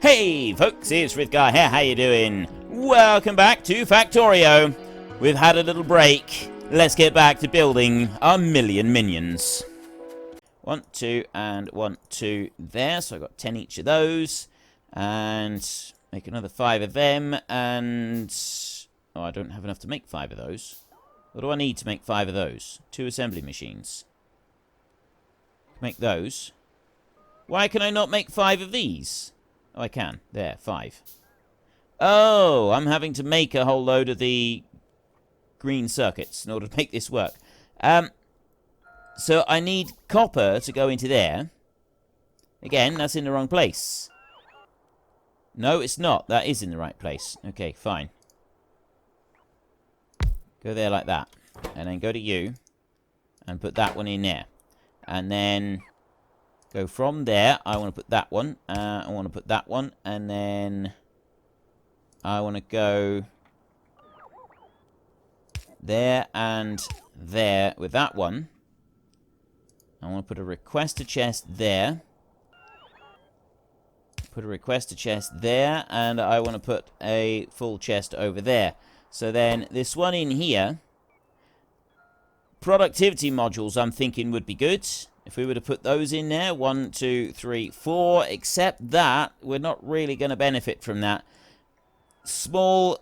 Hey folks, it's Frithgar here, how you doing? Welcome back to Factorio. We've had a little break. Let's get back to building our million minions. 1, 2, and 1, 2 there, so I've got 10 each of those. And make another 5 of them, and... oh, I don't have enough to make 5 of those. What do I need to make 5 of those? 2 assembly machines. Make those. Why can I not make 5 of these? Oh, I can. There, 5. Oh, I'm having to make a whole load of the green circuits in order to make this work. So I need copper to go into there. Again, that's in the wrong place. No, it's not. That is in the right place. Okay, fine. Go there like that. And then go to you. And put that one in there. And then... go from there. I want to put that one. I want to put that one. And then... I want to go... there and there with that one. I want to put a request to chest there. Put a request to chest there. And I want to put a full chest over there. So then this one in here... productivity modules I'm thinking would be good. If we were to put those in there, 1, 2, 3, 4, except that we're not really going to benefit from that. Small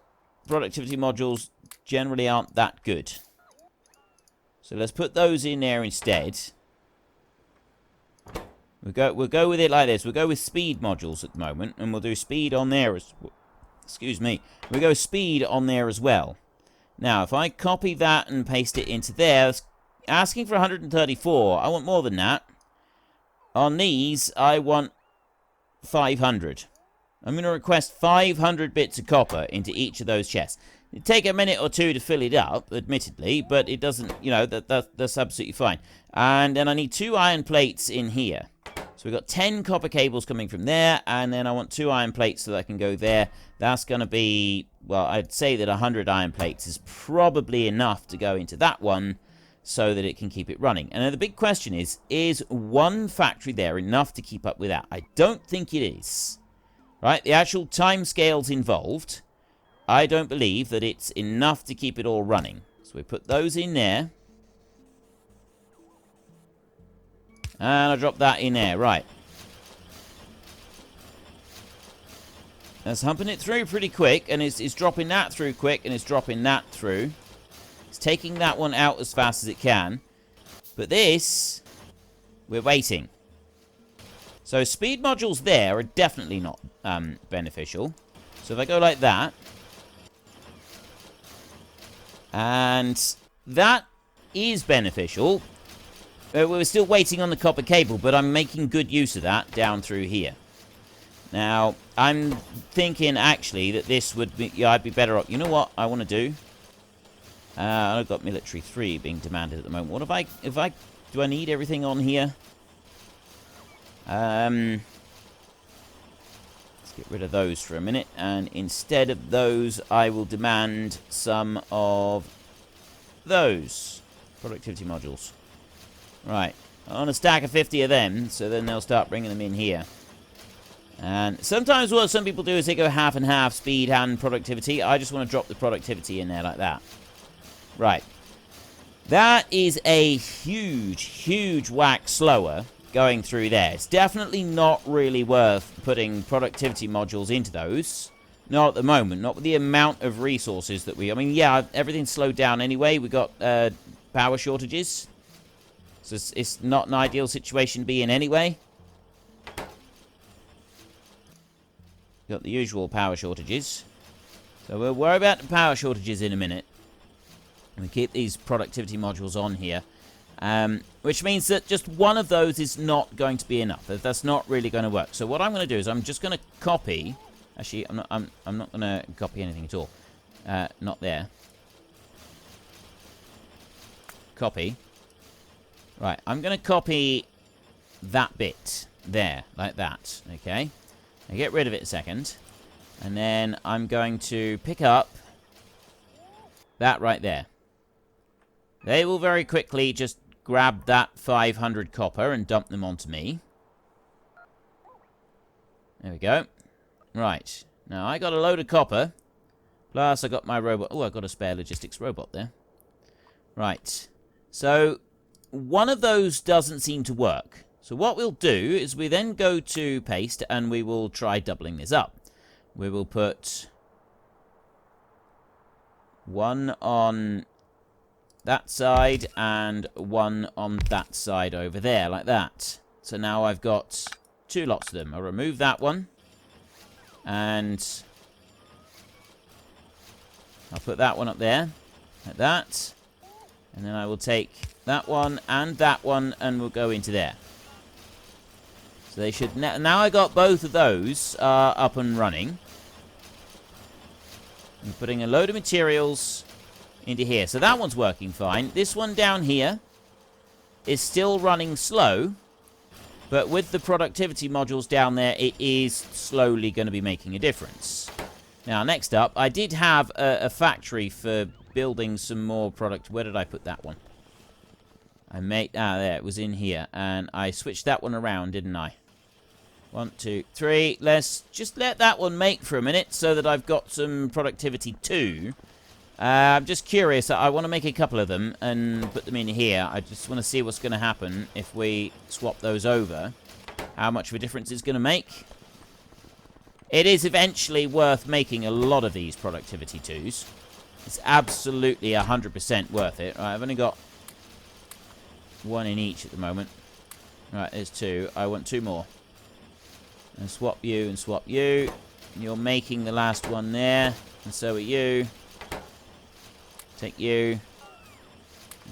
productivity modules generally aren't that good. So let's put those in there instead. We'll go with it like this. We'll go with speed modules at the moment, and we'll do speed on there as... excuse me. We'll go speed on there as well. Now, if I copy that and paste it into there, it's asking for 134. I want more than that. On these, I want 500. I'm going to request 500 bits of copper into each of those chests. It'd take a minute or two to fill it up, admittedly, but it doesn't, you know, that's absolutely fine. And then I need 2 iron plates in here. So we've got 10 copper cables coming from there, and then I want 2 iron plates so that I can go there. That's going to be, well, I'd say that 100 iron plates is probably enough to go into that one so that it can keep it running. And then the big question is one factory there enough to keep up with that? I don't think it is. Right, the actual timescales involved, I don't believe that it's enough to keep it all running. So we put those in there. And I'll drop that in there, right. That's humping it through pretty quick, and it's dropping that through quick, and it's dropping that through. It's taking that one out as fast as it can. But this, we're waiting. So speed modules there are definitely not beneficial. So if I go like that, and that is beneficial. We're still waiting on the copper cable, but I'm making good use of that down through here. Now, I'm thinking, actually, that this would be... yeah, I'd be better off... you know what I want to do? I've got military 3 being demanded at the moment. What if I... do I need everything on here? Let's get rid of those for a minute. And instead of those, I will demand some of those productivity modules. Right, I want a stack of 50 of them, so then they'll start bringing them in here. And sometimes what some people do is they go half and half, speed and productivity. I just want to drop the productivity in there like that. Right. That is a huge, huge whack slower going through there. It's definitely not really worth putting productivity modules into those. Not at the moment, not with the amount of resources that we... I mean, yeah, everything's slowed down anyway. We got power shortages. So it's not an ideal situation to be in anyway. Got the usual power shortages. So we'll worry about the power shortages in a minute. We keep these productivity modules on here. Which means that just one of those is not going to be enough. That's not really going to work. So what I'm going to do is I'm just going to copy... actually, I'm not going to copy anything at all. Not there. Copy. Right, I'm going to copy that bit there, like that, okay? Now get rid of it a second. And then I'm going to pick up that right there. They will very quickly just grab that 500 copper and dump them onto me. There we go. Right. Now, I got a load of copper. Plus, I got my robot. Oh, I got a spare logistics robot there. Right. So, one of those doesn't seem to work. So what we'll do is we then go to paste and we will try doubling this up. We will put one on that side and one on that side over there, like that. So now I've got 2 lots of them. I'll remove that one. And I'll put that one up there, like that. And then I will take that one and we'll go into there. So they should... Now I got both of those up and running. I'm putting a load of materials into here. So that one's working fine. This one down here is still running slow. But with the productivity modules down there, it is slowly going to be making a difference. Now, next up, I did have a factory for building some more product. Where did I put that one? There, it was in here. And I switched that one around, didn't I? 1, 2, 3. Let's just let that one make for a minute so that I've got some productivity too. I'm just curious. I want to make a couple of them and put them in here. I just want to see what's going to happen if we swap those over. How much of a difference it's going to make. It is eventually worth making a lot of these productivity 2s. It's absolutely 100% worth it. Right, I've only got 1 in each at the moment. Right, there's 2. I want 2 more. And swap you and swap you. You're making the last one there. And so are you. Take you.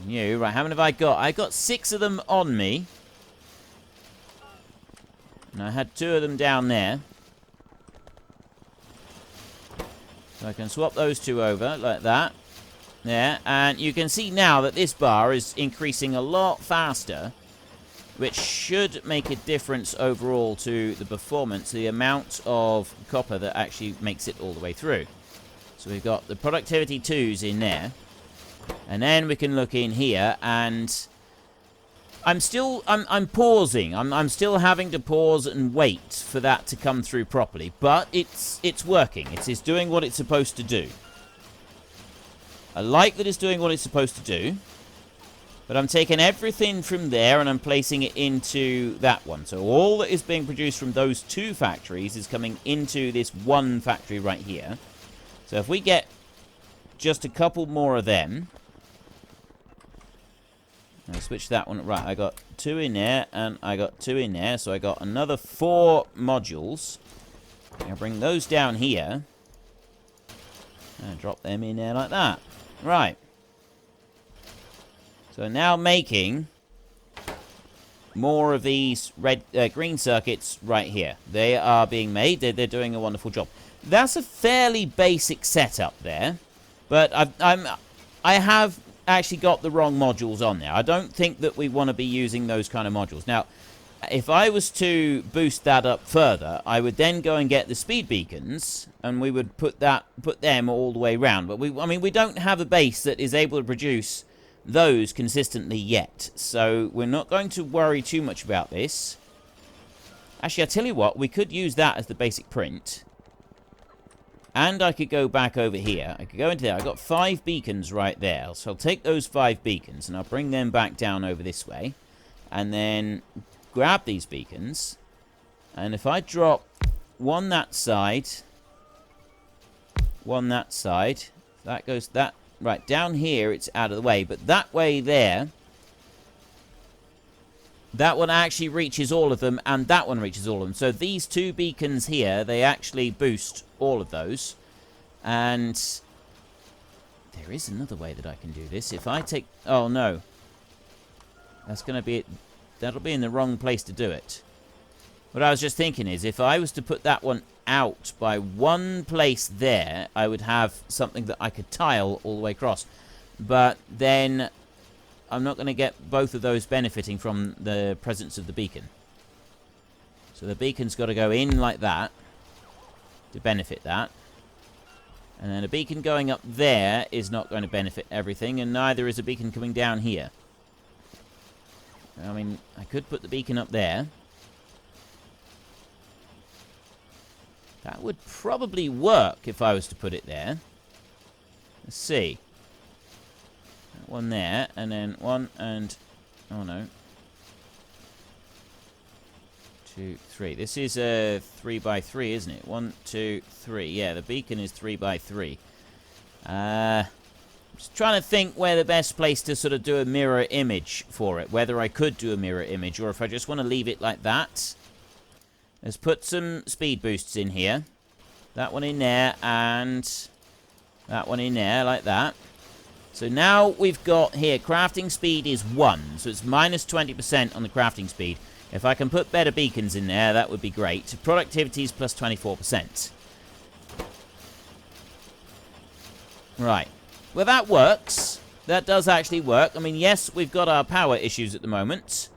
And you. Right, how many have I got? I got 6 of them on me. And I had 2 of them down there. So I can swap those 2 over like that. There. And you can see now that this bar is increasing a lot faster, which should make a difference overall to the performance, the amount of copper that actually makes it all the way through. So we've got the productivity 2s in there. And then we can look in here, and I'm pausing. I'm still having to pause and wait for that to come through properly. But it's working. It's doing what it's supposed to do. I like that it's doing what it's supposed to do. But I'm taking everything from there and I'm placing it into that one. So all that is being produced from those 2 factories is coming into this one factory right here. So if we get just a couple more of them. I'll switch that one. Right, I got 2 in there and I got 2 in there. So I got another 4 modules. I'll bring those down here. And drop them in there like that. Right. So now making more of these green circuits right here. They are being made. They're doing a wonderful job. That's a fairly basic setup there. But I have actually got the wrong modules on there. I don't think that we want to be using those kind of modules. Now, if I was to boost that up further, I would then go and get the speed beacons, and we would put them all the way around. But we don't have a base that is able to produce those consistently yet, so we're not going to worry too much about this. Actually, I tell you what, we could use that as the basic print, and I could go back over here. I could go into there. I've got 5 beacons right there, so I'll take those 5 beacons and I'll bring them back down over this way, and then grab these beacons, and if I drop one that side, that goes that. Right, down here, it's out of the way. But that way there, that one actually reaches all of them, and that one reaches all of them. So these 2 beacons here, they actually boost all of those. And there is another way that I can do this. If I take... Oh, no. That's going to be... That'll be in the wrong place to do it. What I was just thinking is, if I was to put that one out by one place there, I would have something that I could tile all the way across. But then I'm not going to get both of those benefiting from the presence of the beacon. So the beacon's got to go in like that to benefit that. And then a beacon going up there is not going to benefit everything, and neither is a beacon coming down here. I mean, I could put the beacon up there. That would probably work if I was to put it there. Let's see. That one there, and then one and... Oh, no. 2, 3. This is a 3x3, isn't it? 1, 2, 3. Yeah, the beacon is 3x3. Just trying to think where the best place to sort of do a mirror image for it. Whether I could do a mirror image, or if I just want to leave it like that. Let's put some speed boosts in here. That one in there, and that one in there, like that. So now we've got here, crafting speed is 1. So it's minus 20% on the crafting speed. If I can put better beacons in there, that would be great. Productivity is plus 24%. Right. Well, that works. That does actually work. I mean, yes, we've got our power issues at the moment.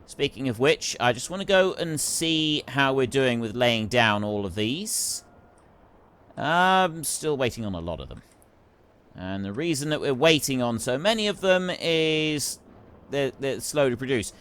Speaking of which, I just want to go and see how we're doing with laying down all of these. I'm still waiting on a lot of them. And the reason that we're waiting on so many of them is they're slow to produce.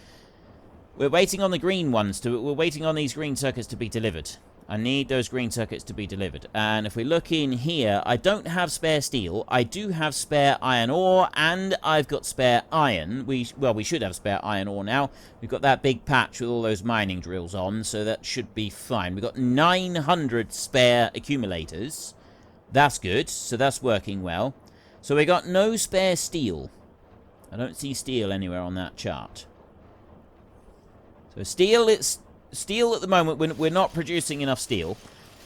We're waiting on the green ones we're waiting on these green circuits to be delivered. I need those green circuits to be delivered. And if we look in here, I don't have spare steel. I do have spare iron ore, and I've got spare iron. We should have spare iron ore now. We've got that big patch with all those mining drills on, so that should be fine. We've got 900 spare accumulators. That's good, so that's working well. So we got no spare steel. I don't see steel anywhere on that chart. So steel at the moment, we're not producing enough steel,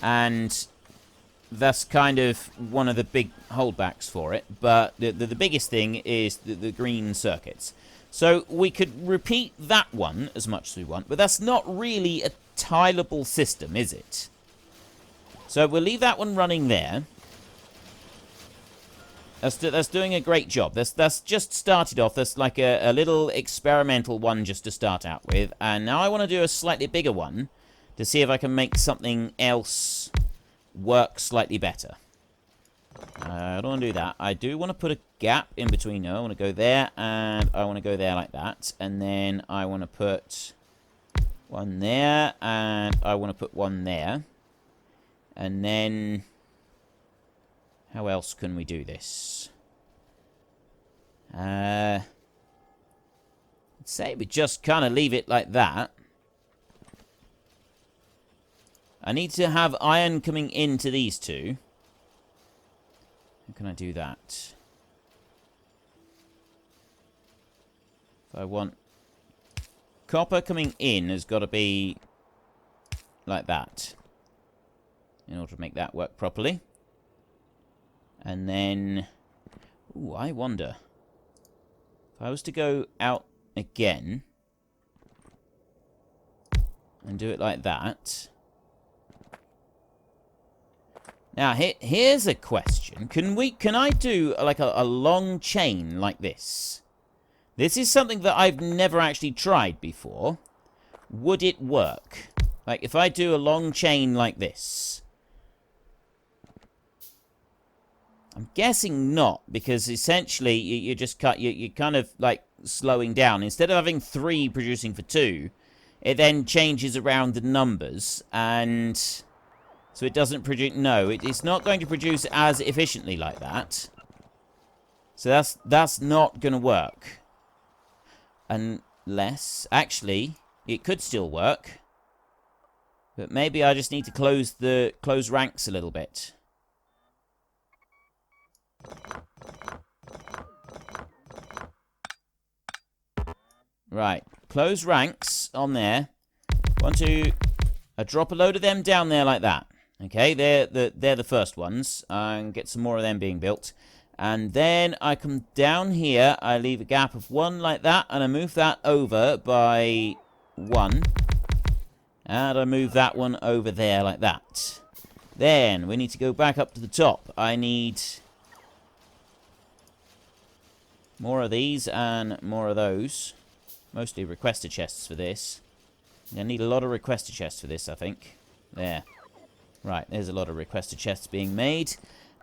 and that's kind of one of the big holdbacks for it. But the biggest thing is the green circuits. So we could repeat that one as much as we want, but that's not really a tileable system, is it? So we'll leave that one running there. That's doing a great job. That's just started off. That's like a little experimental one just to start out with. And now I want to do a slightly bigger one to see if I can make something else work slightly better. I don't want to do that. I do want to put a gap in between. No, I want to go there, and I want to go there like that. And then I want to put one there, and I want to put one there. And then... how else can we do this? Let's say we just kind of leave it like that. I need to have iron coming into these two. How can I do that? If I want copper coming in, has got to be like that in order to make that work properly. And then, ooh, I wonder, if I was to go out again and do it like that. Now, here's a question. Can I do like a long chain like this? This is something that I've never actually tried before. Would it work? Like, if I do a long chain like this? I'm guessing not, because essentially you just you're kind of like slowing down. Instead of having 3 producing for 2, it then changes around the numbers, and so it doesn't produce. No, it's not going to produce as efficiently like that. So that's not going to work, unless actually it could still work, but maybe I just need to close ranks a little bit. Right, close ranks on there. 1, 2. I drop a load of them down there like that. Okay, they're the first ones. And get some more of them being built. And then I come down here. I leave a gap of 1 like that, and I move that over by 1. And I move that one over there like that. Then we need to go back up to the top. I need more of these and more of those. Mostly requester chests for this. I need a lot of requester chests for this, I think. There. Right, there's a lot of requester chests being made.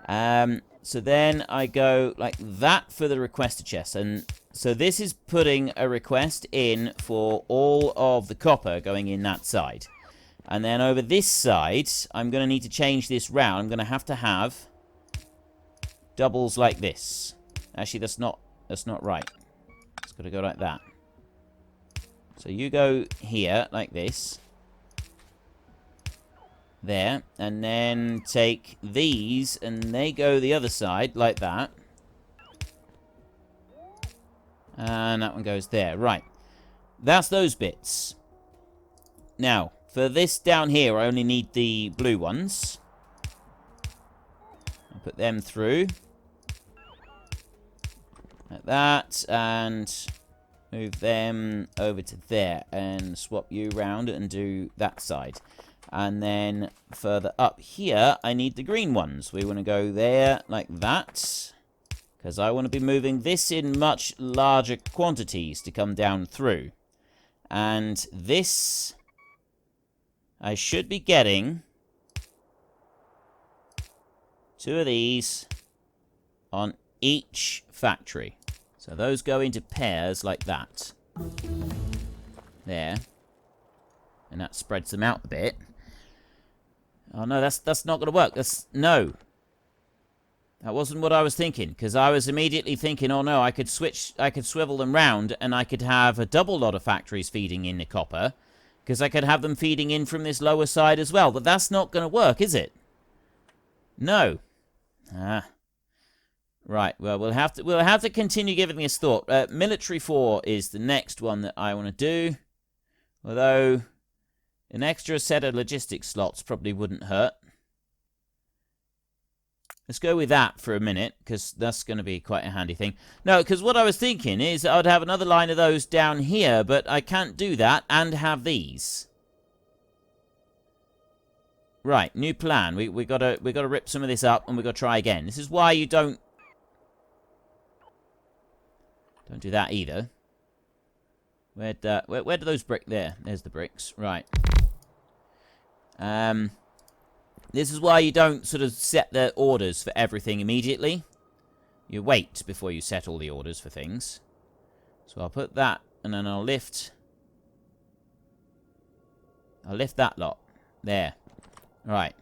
So then I go like that for the requester chest. And so this is putting a request in for all of the copper going in that side. And then over this side, I'm going to need to change this round. I'm going to have doubles like this. Actually, that's not right. It's got to go like that. So you go here, like this. There. And then take these, and they go the other side, like that. And that one goes there. Right. That's those bits. Now, for this down here, I only need the blue ones. I'll put them through. Like that. And move them over to there. And swap you around and do that side. And then further up here, I need the green ones. We want to go there like that. Because I want to be moving this in much larger quantities to come down through. And this, I should be getting 2 of these on each factory. So those go into pairs like that. There. And that spreads them out a bit. Oh no, that's not going to work. No. That wasn't what I was thinking, because I was immediately thinking, oh no, I could swivel them round, and I could have a double lot of factories feeding in the copper, because I could have them feeding in from this lower side as well, but that's not going to work, is it? No. Right, well, we'll have to continue giving this thought. Military 4 is the next one that I want to do, although an extra set of logistics slots probably wouldn't hurt. Let's go with that for a minute, because that's going to be quite a handy thing. No, because what I was thinking is I'd have another line of those down here, but I can't do that and have these. Right, new plan. We gotta rip some of this up, and we gotta try again. This is why you don't do that either. Where do those bricks? There's the bricks. Right. This is why you don't sort of set the orders for everything immediately. You wait before you set all the orders for things. So I'll put that, and then I'll lift that lot. There. Right.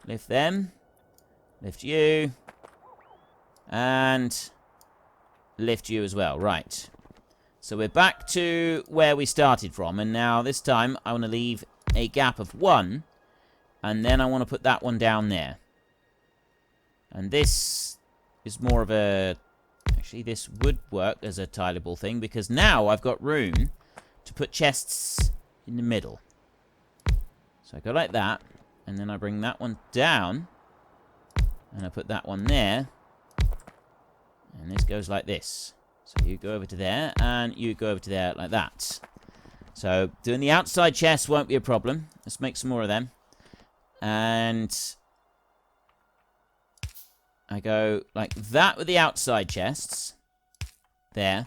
Lift them. Lift you. And lift you as well. Right. So we're back to where we started from, and now this time I want to leave a gap of 1. And then I want to put that one down there. And this is more of a... Actually, this would work as a tileable thing, because now I've got room to put chests in the middle. So I go like that, and then I bring that one down, and I put that one there, and this goes like this. So you go over to there, and you go over to there like that. So doing the outside chests won't be a problem. Let's make some more of them. And I go like that with the outside chests. There.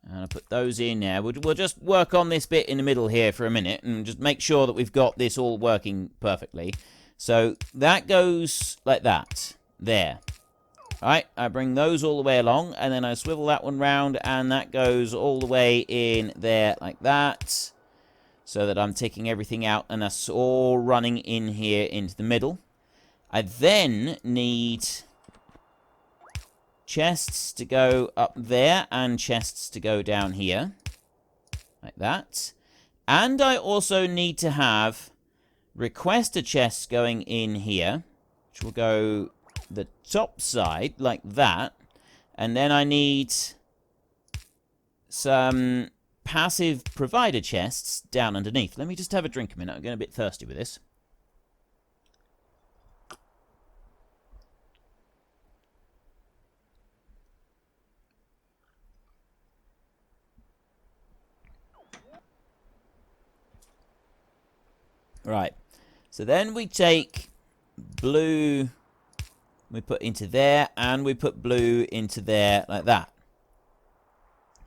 And I'll put those in there. We'll just work on this bit in the middle here for a minute and just make sure that we've got this all working perfectly. So that goes like that. There. Alright, I bring those all the way along, and then I swivel that one round, and that goes all the way in there like that. So that I'm taking everything out, and that's all running in here into the middle. I then need chests to go up there, and chests to go down here. Like that. And I also need to have requester chests going in here, which will go the top side, like that. And then I need some passive provider chests down underneath. Let me just have a drink a minute. I'm getting a bit thirsty with this. Right. So then we take blue, we put into there, and we put blue into there like that.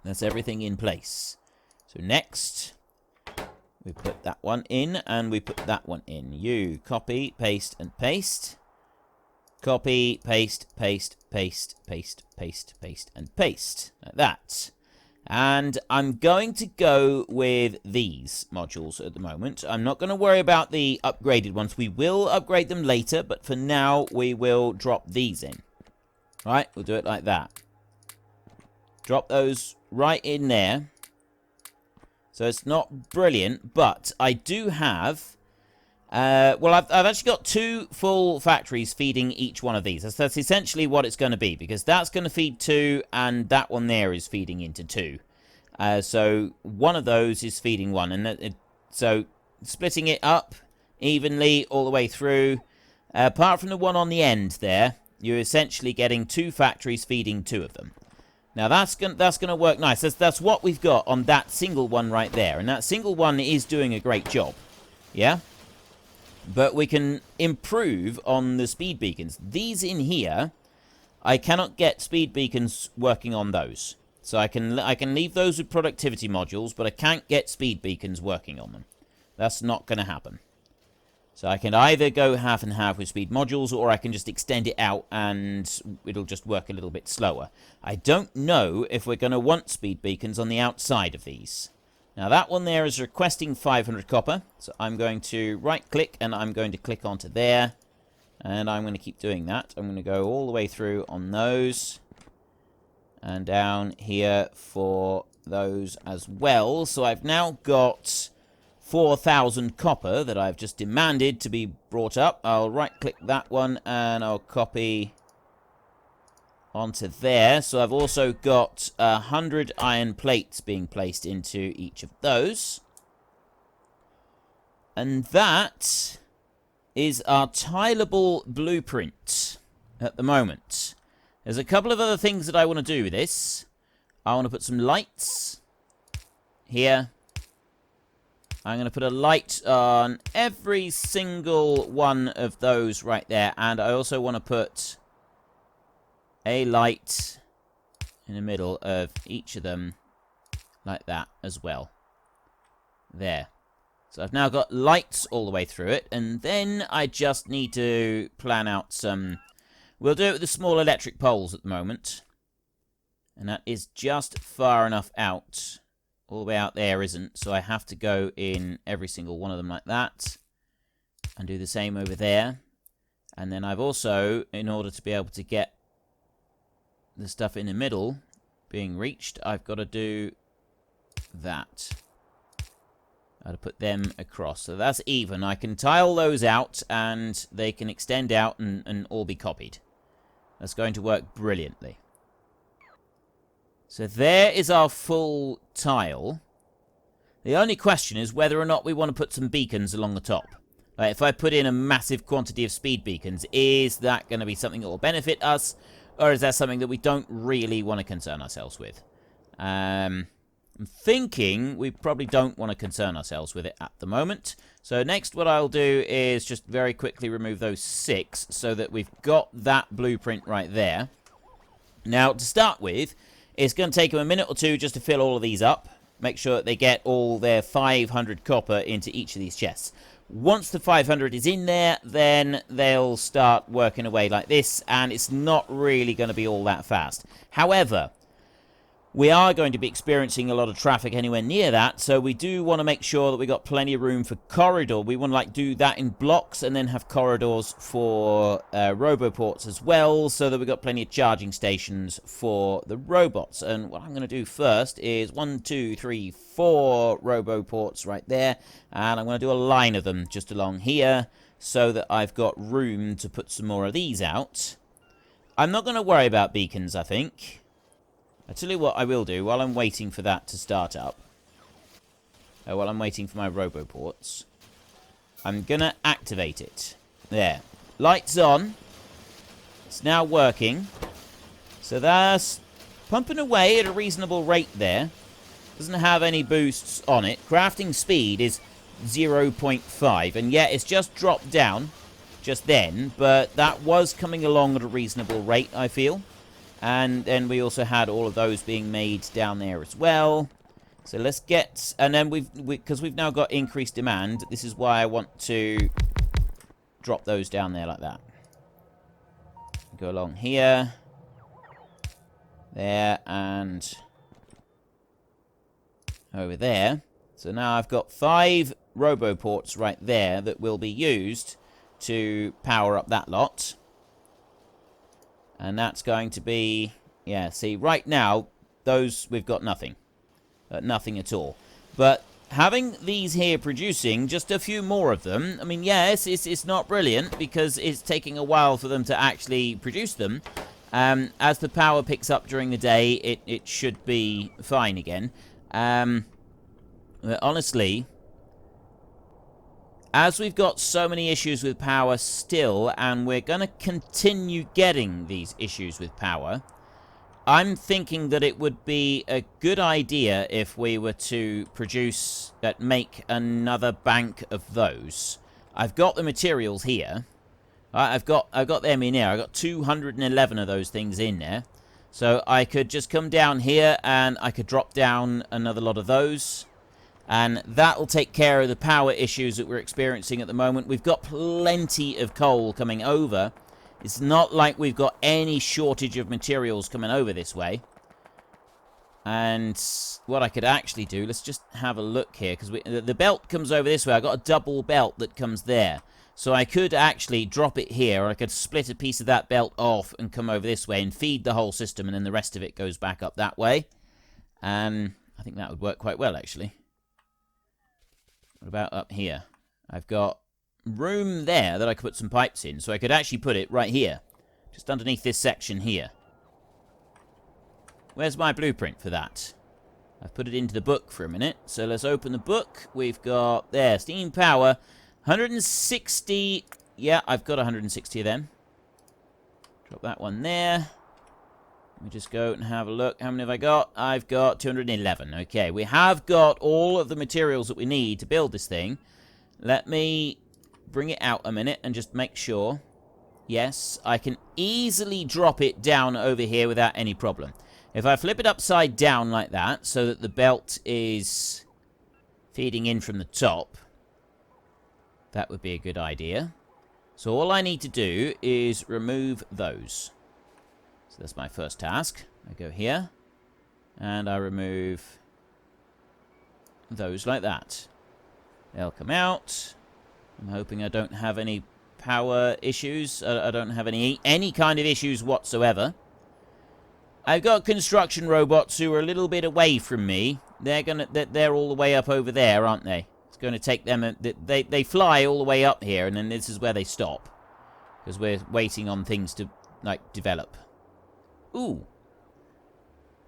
That's everything in place. So next, we put that one in, and we put that one in. You copy, paste, and paste. Copy, paste, paste, paste, paste, paste, paste, and paste. Like that. And I'm going to go with these modules at the moment. I'm not going to worry about the upgraded ones. We will upgrade them later, but for now, we will drop these in. Right, we'll do it like that. Drop those right in there. So it's not brilliant, but I do have... well, I've actually got 2 full factories feeding each one of these. That's essentially what it's going to be, because that's going to feed 2, and that one there is feeding into 2. So one of those is feeding 1, and so splitting it up evenly all the way through. Apart from the one on the end there, you're essentially getting 2 factories feeding 2 of them. Now that's gonna work nice. That's what we've got on that single one right there, and that single one is doing a great job. Yeah. But we can improve on the speed beacons. These in here, I cannot get speed beacons working on those. So I can leave those with productivity modules, but I can't get speed beacons working on them. That's not going to happen. So I can either go half and half with speed modules, or I can just extend it out and it'll just work a little bit slower. I don't know if we're going to want speed beacons on the outside of these. Now that one there is requesting 500 copper, so I'm going to right click and I'm going to click onto there, and I'm going to keep doing that. I'm going to go all the way through on those, and down here for those as well. So I've now got 4,000 copper that I've just demanded to be brought up. I'll right click that one and I'll copy onto there. So I've also got 100 iron plates being placed into each of those. And that is our tileable blueprint at the moment. There's a couple of other things that I want to do with this. I want to put some lights here. I'm going to put a light on every single one of those right there. And I also want to put a light in the middle of each of them like that as well. There. So I've now got lights all the way through it. And then I just need to plan out some... We'll do it with the small electric poles at the moment. And that is just far enough out. All the way out there isn't, so I have to go in every single one of them like that. And do the same over there. And then I've also, in order to be able to get the stuff in the middle being reached, I've got to do that. I've got to put them across. So that's even. I can tile those out, and they can extend out and all be copied. That's going to work brilliantly. So there is our full tile. The only question is whether or not we want to put some beacons along the top. Like if I put in a massive quantity of speed beacons, is that going to be something that will benefit us? Or is that something that we don't really want to concern ourselves with? I'm thinking we probably don't want to concern ourselves with it at the moment. So next what I'll do is just very quickly remove those 6 so that we've got that blueprint right there. Now to start with, it's going to take them a minute or two just to fill all of these up. Make sure that they get all their 500 copper into each of these chests. Once the 500 is in there, then they'll start working away like this, and it's not really going to be all that fast. However, we are going to be experiencing a lot of traffic anywhere near that, so we do want to make sure that we got plenty of room for corridor. We want to do that in blocks and then have corridors for roboports as well, so that we've got plenty of charging stations for the robots. And what I'm going to do first is 1, 2, 3, 4 roboports right there, and I'm going to do a line of them just along here so that I've got room to put some more of these out. I'm not going to worry about beacons, I think. I'll tell you what I will do while I'm waiting for that to start up. While I'm waiting for my roboports. I'm going to activate it. There. Lights on. It's now working. So that's pumping away at a reasonable rate there. Doesn't have any boosts on it. Crafting speed is 0.5. And yet it's just dropped down just then. But that was coming along at a reasonable rate, I feel. And then we also had all of those being made down there as well. So let's get... And then because we've now got increased demand, this is why I want to drop those down there like that. Go along here. There, and over there. So now I've got 5 roboports right there that will be used to power up that lot. And that's going to be... Yeah, see, right now, those, we've got nothing. Nothing at all. But having these here producing, just a few more of them, I mean, yes, it's not brilliant because it's taking a while for them to actually produce them. As the power picks up during the day, it should be fine again. But honestly, as we've got so many issues with power still, and we're going to continue getting these issues with power, I'm thinking that it would be a good idea if we were to make another bank of those. I've got the materials here. I've got them in here. I've got 211 of those things in there. So I could just come down here and I could drop down another lot of those. And that'll take care of the power issues that we're experiencing at the moment. We've got plenty of coal coming over. It's not like we've got any shortage of materials coming over this way. And what I could actually do, let's just have a look here, because the belt comes over this way. I've got a double belt that comes there. So I could actually drop it here, or I could split a piece of that belt off and come over this way and feed the whole system, and then the rest of it goes back up that way. And I think that would work quite well, actually. What about up here? I've got room there that I could put some pipes in, so I could actually put it right here, just underneath this section here. Where's my blueprint for that? I've put it into the book for a minute, so let's open the book. We've got, there, steam power, 160, yeah, I've got 160 of them. Drop that one there. Let me just go and have a look. How many have I got? I've got 211. Okay, we have got all of the materials that we need to build this thing. Let me bring it out a minute and just make sure. Yes, I can easily drop it down over here without any problem. If I flip it upside down like that, so that the belt is feeding in from the top, that would be a good idea. So all I need to do is remove those. So that's my first task. I go here, and I remove those like that. They'll come out. I'm hoping I don't have any power issues. I don't have any kind of issues whatsoever. I've got construction robots who are a little bit away from me. They're all the way up over there, aren't they? It's going to take them. They fly all the way up here, and then this is where they stop, because we're waiting on things to like develop. Ooh.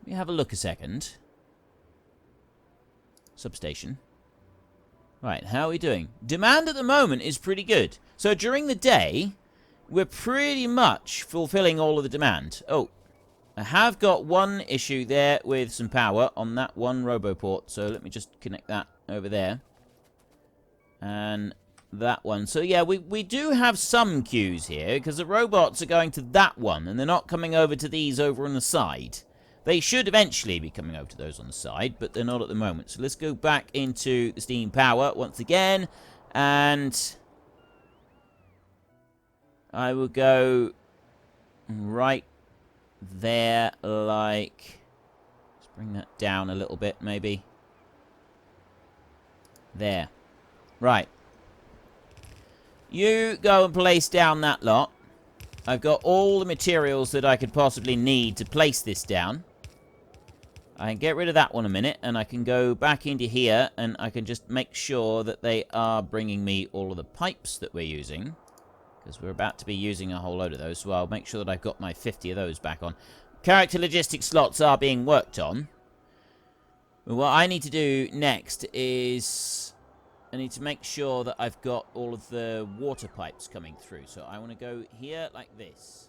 Let me have a look a second. Substation. Right, how are we doing? Demand at the moment is pretty good. So during the day, we're pretty much fulfilling all of the demand. Oh, I have got one issue there with some power on that one roboport. So let me just connect that over there. And that one. So yeah, we do have some queues here, because the robots are going to that one, and they're not coming over to these over on the side. They should eventually be coming over to those on the side, but they're not at the moment. So let's go back into the steam power once again, and I will go right there, like, let's bring that down a little bit, maybe. There. Right. You go and place down that lot. I've got all the materials that I could possibly need to place this down. I can get rid of that one a minute, and I can go back into here, and I can just make sure that they are bringing me all of the pipes that we're using, because we're about to be using a whole load of those, so I'll make sure that I've got my 50 of those back on. Character logistics slots are being worked on. What I need to do next is I need to make sure that I've got all of the water pipes coming through. So I want to go here like this.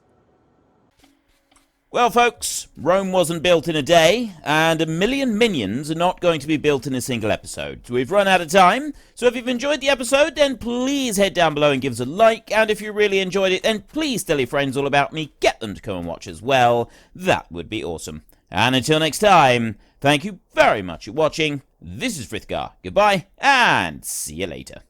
Well, folks, Rome wasn't built in a day, and 1,000,000 minions are not going to be built in a single episode. We've run out of time, so if you've enjoyed the episode, then please head down below and give us a like, and if you really enjoyed it, then please tell your friends all about me, get them to come and watch as well. That would be awesome. And until next time, thank you very much for watching. This is Frithgar. Goodbye, and see you later.